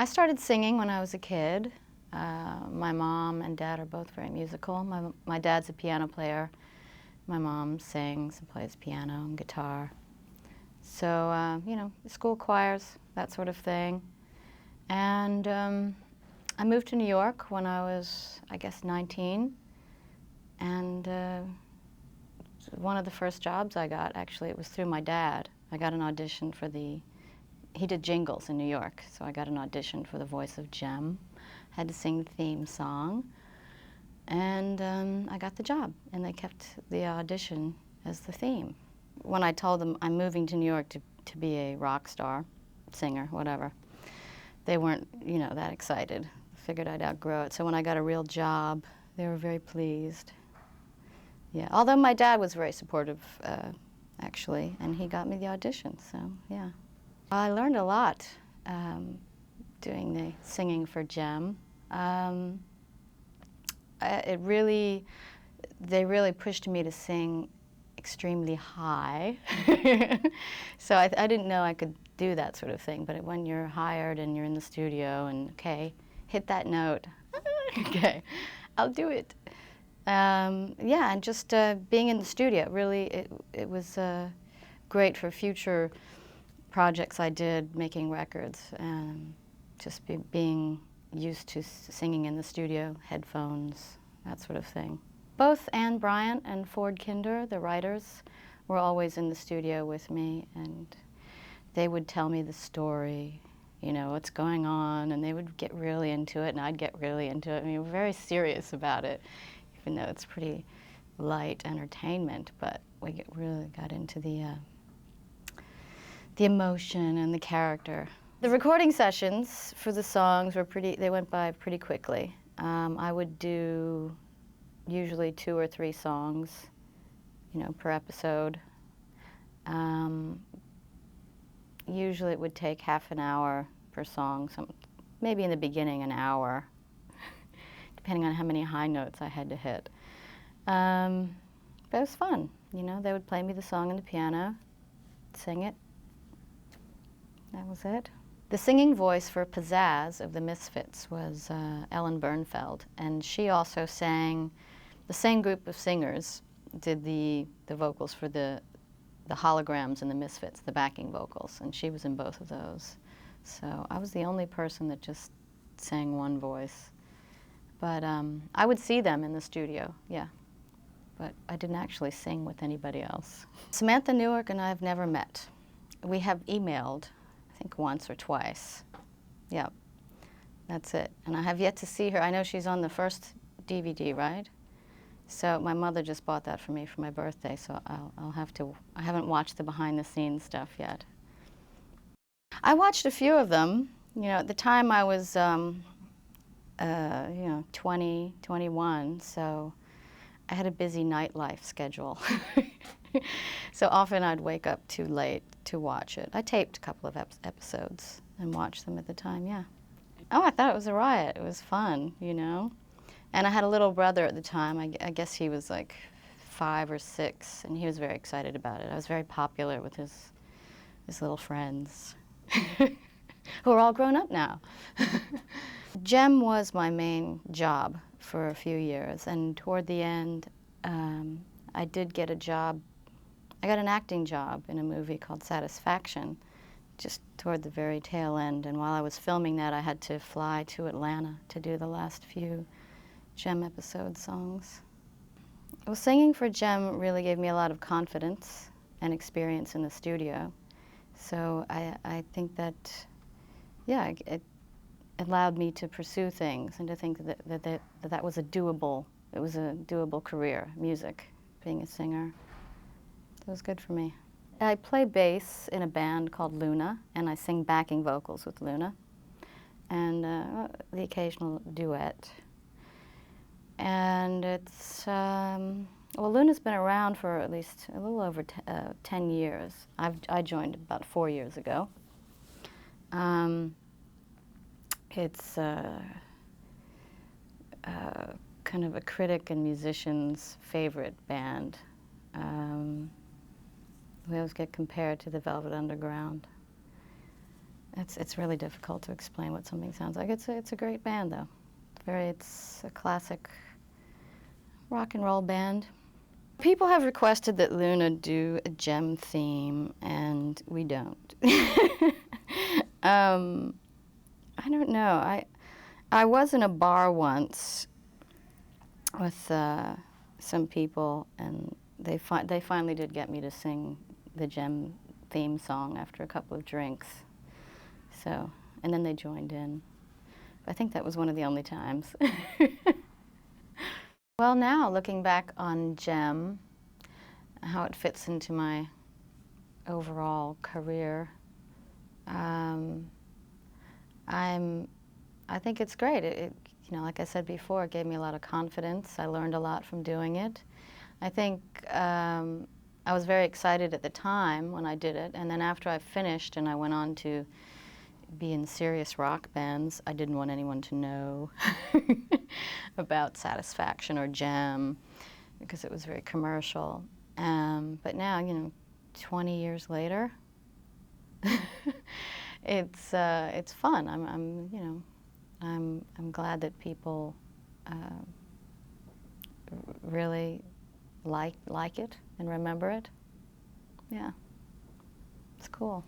I started singing when I was a kid. My mom and dad are both very musical. My dad's a piano player. My mom sings and plays piano and guitar. So, you know, school choirs, that sort of thing. And I moved to New York when I was, I guess, 19. And one of the first jobs I got, actually, it was through my dad. I got an audition for he did jingles in New York, so I got an audition for the voice of Jem. Had to sing the theme song. And I got the job, and they kept the audition as the theme. When I told them I'm moving to New York to be a rock star, singer, whatever, they weren't, you know, that excited. Figured I'd outgrow it. So when I got a real job, they were very pleased. Yeah, although my dad was very supportive, actually, and he got me the audition, so yeah. I learned a lot doing the singing for Jem. They really pushed me to sing extremely high. So I didn't know I could do that sort of thing, but when you're hired and you're in the studio and, okay, hit that note, okay, I'll do it. Yeah, and just being in the studio, really, it was great for future projects I did, making records, and just being used to singing in the studio, headphones, that sort of thing. Both Anne Bryant and Ford Kinder, the writers, were always in the studio with me, and they would tell me the story, you know, what's going on, and they would get really into it, and I'd get really into it. I mean, we're very serious about it, even though it's pretty light entertainment, but we really got into the emotion and the character. The recording sessions for the songs were they went by pretty quickly. I would do usually 2 or 3 songs, you know, per episode. Usually it would take half an hour per song, maybe in the beginning an hour, depending on how many high notes I had to hit. But it was fun, you know. They would play me the song on the piano, sing it. That was it. The singing voice for Pizzazz of the Misfits was Ellen Bernfeld, and she also sang, the same group of singers did the vocals for the Holograms and the Misfits, the backing vocals, and she was in both of those. So I was the only person that just sang one voice. But I would see them in the studio, yeah. But I didn't actually sing with anybody else. Samantha Newark and I have never met. We have emailed, I think once or twice. Yeah, that's it. And I have yet to see her. I know she's on the first DVD, right? So my mother just bought that for me for my birthday, so I'll have to, I haven't watched the behind-the-scenes stuff yet. I watched a few of them. You know, at the time I was, you know, 20, 21, so I had a busy nightlife schedule. So often I'd wake up too late to watch it. I taped a couple of episodes and watched them at the time, yeah. Oh, I thought it was a riot. It was fun, you know. And I had a little brother at the time. I guess he was like 5 or 6, and he was very excited about it. I was very popular with his little friends, who are all grown up now. Jem was my main job for a few years, and toward the end, I did get a job. I got an acting job in a movie called Satisfaction, just toward the very tail end. And while I was filming that, I had to fly to Atlanta to do the last few Jem episode songs. Well, singing for Jem really gave me a lot of confidence and experience in the studio. So I think that, yeah, it allowed me to pursue things and to think that was it was a doable career, music, being a singer. It was good for me. I play bass in a band called Luna, and I sing backing vocals with Luna, and the occasional duet. And it's, well, Luna's been around for at least a little over 10 years. I joined about 4 years ago. It's kind of a critic and musician's favorite band. We always get compared to the Velvet Underground. It's really difficult to explain what something sounds like. It's a great band though. It's a classic rock and roll band. People have requested that Luna do a Jem theme, and we don't. I don't know. I was in a bar once with some people, and they finally did get me to sing the Jem theme song after a couple of drinks. So, and then they joined in. I think that was one of the only times. Well, now looking back on Jem, how it fits into my overall career, I think it's great. You know, like I said before, it gave me a lot of confidence. I learned a lot from doing it. I think I was very excited at the time when I did it, and then after I finished and I went on to be in serious rock bands, I didn't want anyone to know about Satisfaction or Jem because it was very commercial. But now, you know, 20 years later, it's fun. I'm glad that people really like it and remember it. Yeah, it's cool.